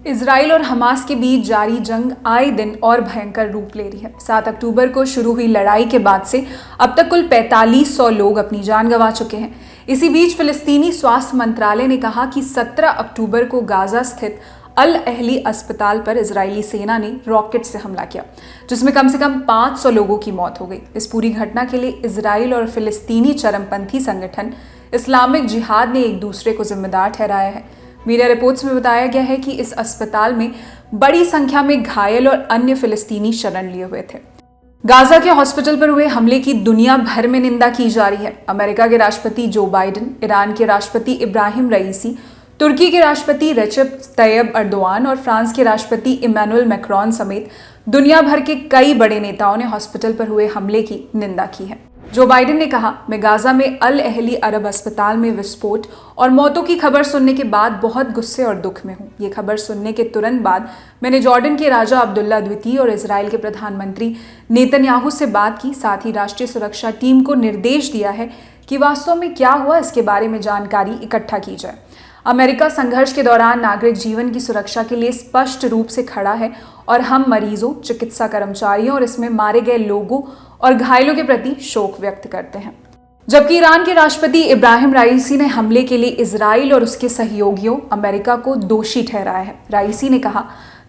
Israel और Hamas के बीच जारी जंग आए दिन और भयंकर रूप ले रही है। 7 अक्टूबर को शुरू हुई लड़ाई के बाद से अब तक कुल 4500 लोग अपनी जान गंवा चुके हैं। इसी बीच फिलिस्तीनी स्वास्थ्य मंत्रालय ने कहा कि 17 अक्टूबर को गाजा स्थित अल अहली अस्पताल पर इजरायली सेना ने रॉकेट से हमला किया, जिसमें कम से कम 500 लोगों की मौत हो गई। इस पूरी घटना के लिए इजराइल और फिलिस्तीनी चरमपंथी संगठन इस्लामिक जिहाद ने एक दूसरे को जिम्मेदार ठहराया है। मीडिया रिपोर्ट्स में बताया गया है कि इस अस्पताल में बड़ी संख्या में घायल और अन्य फिलिस्तीनी शरण लिए हुए थे। गाजा के हॉस्पिटल पर हुए हमले की दुनिया भर में निंदा की जा रही है। अमेरिका के राष्ट्रपति जो बाइडेन, ईरान के राष्ट्रपति इब्राहिम रईसी, तुर्की के राष्ट्रपति रेसेप तैयब अर्दोआन और फ्रांस के राष्ट्रपति इमैनुअल मैक्रोन समेत दुनिया भर के कई बड़े नेताओं ने हॉस्पिटल पर हुए हमले की निंदा की है। जो बाइडेन ने कहा, मैं गाजा में अल अहली अरब अस्पताल में विस्फोट और मौतों की खबर सुनने के बाद बहुत गुस्से और दुख में हूं। ये खबर सुनने के तुरंत बाद मैंने जॉर्डन के राजा अब्दुल्ला द्वितीय और इजराइल के प्रधानमंत्री नेतन्याहू से बात की। साथ ही राष्ट्रीय सुरक्षा टीम को निर्देश दिया है कि वास्तव में क्या हुआ इसके बारे में जानकारी इकट्ठा की जाए। अमेरिका संघर्ष के दौरान नागरिक जीवन की सुरक्षा के लिए स्पष्ट रूप से खड़ा है और हम मरीजों, चिकित्सा कर्मचारियों और इसमें मारे गए लोगों और घायलों के प्रति शोक व्यक्त करते हैं। जबकि ईरान के राष्ट्रपति इब्राहिम राइसी ने हमले के लिए इजराइल और उसके सहयोगियों अमेरिका को दोषी ठहराया है। राइसी ने कहा,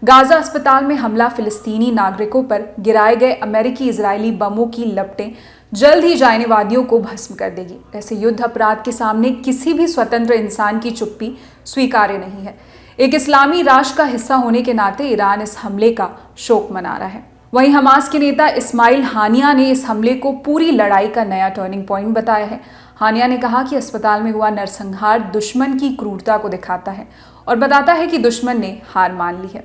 गाजा अस्पताल में हमला फिलिस्तीनी नागरिकों पर गिराए गए अमेरिकी इजरायली बमों की लपटें जल्द ही जायनेवादियों को भस्म कर देगी। ऐसे युद्ध अपराध के सामने किसी भी स्वतंत्र इंसान की चुप्पी स्वीकार्य नहीं है। एक इस्लामी राष्ट्र का हिस्सा होने के नाते ईरान इस हमले का शोक मना रहा है। वहीं हमास के नेता इस्माइल हानिया ने इस हमले को पूरी लड़ाई का नया टर्निंग पॉइंट बताया है। हानिया ने कहा कि अस्पताल में हुआ नरसंहार दुश्मन की क्रूरता को दिखाता है और बताता है कि दुश्मन ने हार मान ली है।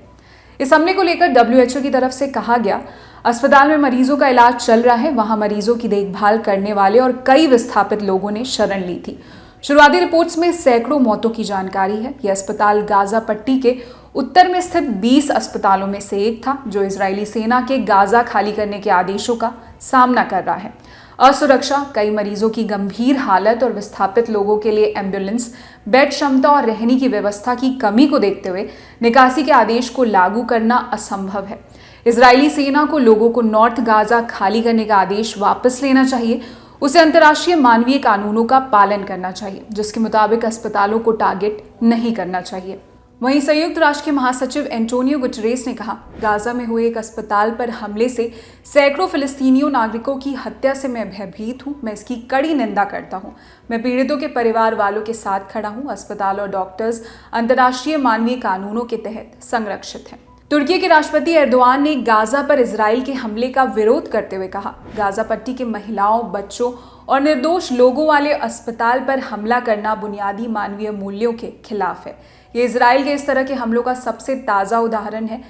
इस हमले को लेकर WHO की तरफ से कहा गया, अस्पताल में मरीजों का इलाज चल रहा है, वहां मरीजों की देखभाल करने वाले और कई विस्थापित लोगों ने शरण ली थी। शुरुआती रिपोर्ट्स में सैकड़ों मौतों की जानकारी है। यह अस्पताल गाजा पट्टी के उत्तर में स्थित 20 अस्पतालों में से एक था, जो इजरायली सेना के गाजा खाली करने के आदेशों का सामना कर रहा है। असुरक्षा, कई मरीजों की गंभीर हालत और विस्थापित लोगों के लिए एम्बुलेंस, बेड क्षमता और रहने की व्यवस्था की कमी को देखते हुए निकासी के आदेश को लागू करना असंभव है। इजरायली सेना को लोगों को नॉर्थ गाजा खाली करने का आदेश वापस लेना चाहिए। उसे अंतर्राष्ट्रीय मानवीय कानूनों का पालन करना चाहिए, जिसके मुताबिक अस्पतालों को टारगेट नहीं करना चाहिए। वहीं संयुक्त राष्ट्र के महासचिव एंटोनियो गुटेरेस ने कहा, गाजा में हुए एक अस्पताल पर हमले से सैकड़ों फिलिस्तीनियों नागरिकों की हत्या से मैं भयभीत हूं। मैं इसकी कड़ी निंदा करता हूं। मैं पीड़ितों के परिवार वालों के साथ खड़ा हूं। अस्पताल और डॉक्टर्स अंतर्राष्ट्रीय मानवीय कानूनों के तहत संरक्षित हैं। तुर्की के राष्ट्रपति एर्दोआन ने गाजा पर इजराइल के हमले का विरोध करते हुए कहा, गाजा पट्टी के महिलाओं, बच्चों और निर्दोष लोगों वाले अस्पताल पर हमला करना बुनियादी मानवीय मूल्यों के खिलाफ है। ये इजराइल के इस तरह के हमलों का सबसे ताज़ा उदाहरण है।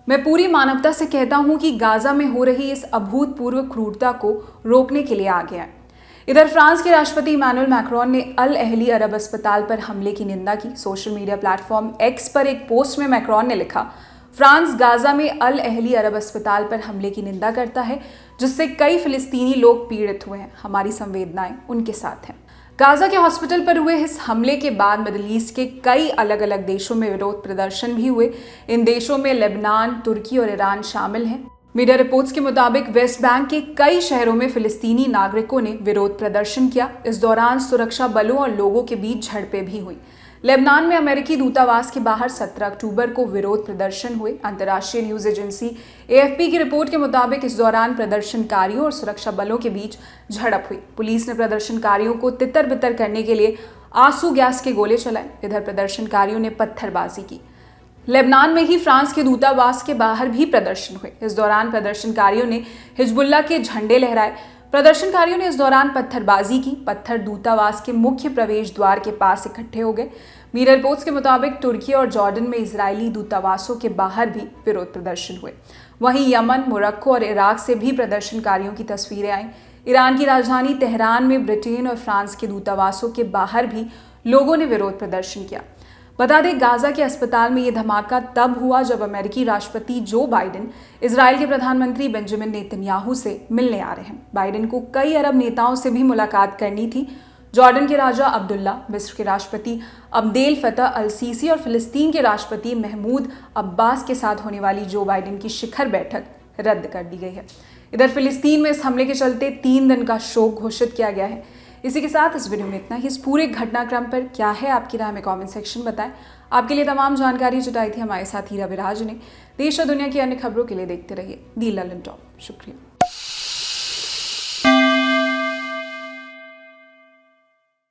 मैं पूरी मानवता से कहता हूं कि गाजा में हो रही इस अभूतपूर्व क्रूरता को रोकने के लिए आगे आए। इधर फ्रांस के राष्ट्रपति इमैनुअल मैक्रोन ने अल अहली अरब अस्पताल पर हमले की निंदा की। सोशल मीडिया प्लेटफॉर्म एक्स पर एक पोस्ट में मैक्रोन ने लिखा, फ्रांस गाजा में अल अहली अरब अस्पताल पर हमले की निंदा करता है, जिससे कई फिलिस्तीनी लोग पीड़ित हुए हैं। हमारी संवेदनाएं उनके साथ हैं। गाजा के हॉस्पिटल पर हुए इस हमले के बाद मिडिल ईस्ट के कई अलग अलग देशों में विरोध प्रदर्शन भी हुए। इन देशों में लेबनान, तुर्की और ईरान शामिल हैं। मीडिया रिपोर्ट्स के मुताबिक वेस्ट बैंक के कई शहरों में फिलिस्तीनी नागरिकों ने विरोध प्रदर्शन किया। इस दौरान सुरक्षा बलों और लोगों के बीच झड़पें भी हुई। लेबनान में अमेरिकी दूतावास के बाहर 17 अक्टूबर को विरोध प्रदर्शन हुए। अंतर्राष्ट्रीय न्यूज एजेंसी AFP की रिपोर्ट के मुताबिक इस दौरान प्रदर्शनकारियों और सुरक्षा बलों के बीच झड़प हुई। पुलिस ने प्रदर्शनकारियों को तितर बितर करने के लिए आंसू गैस के गोले चलाए। इधर प्रदर्शनकारियों ने पत्थरबाजी की। लेबनान में ही फ्रांस के दूतावास के बाहर भी प्रदर्शन हुए। इस दौरान प्रदर्शनकारियों ने हिजबुल्लाह के झंडे लहराए। प्रदर्शनकारियों ने इस दौरान पत्थरबाजी की। पत्थर दूतावास के मुख्य प्रवेश द्वार के पास इकट्ठे हो गए। मीडिया रिपोर्ट्स के मुताबिक तुर्की और जॉर्डन में इजरायली दूतावासों के बाहर भी विरोध प्रदर्शन हुए। वहीं यमन, मोरक्को और इराक से भी प्रदर्शनकारियों की तस्वीरें आईं। ईरान की राजधानी तेहरान में ब्रिटेन और फ्रांस के दूतावासों के बाहर भी लोगों ने विरोध प्रदर्शन किया। बता दें, गाजा के अस्पताल में यह धमाका तब हुआ जब अमेरिकी राष्ट्रपति जो बाइडेन इजराइल के प्रधानमंत्री बेंजामिन नेतन्याहू से मिलने आ रहे हैं। बाइडेन को कई अरब नेताओं से भी मुलाकात करनी थी, जॉर्डन के राजा अब्दुल्ला, मिस्र के राष्ट्रपति अब्देल फतह अल सीसी और फिलिस्तीन के राष्ट्रपति महमूद अब्बास के साथ होने वाली जो बाइडेन की शिखर बैठक रद्द कर दी गई है। इधर फिलिस्तीन में इस हमले के चलते 3 दिन का शोक घोषित किया गया है। इसी के साथ इस वीडियो में इतना ही। इस पूरे घटनाक्रम पर क्या है आपकी राय, हमें कमेंट सेक्शन में बताएं। आपके लिए तमाम जानकारी जुटाई थी हमारे साथ हीरा विराज ने। देश और दुनिया की अन्य खबरों के लिए देखते रहिए दी ललन टॉप। शुक्रिया।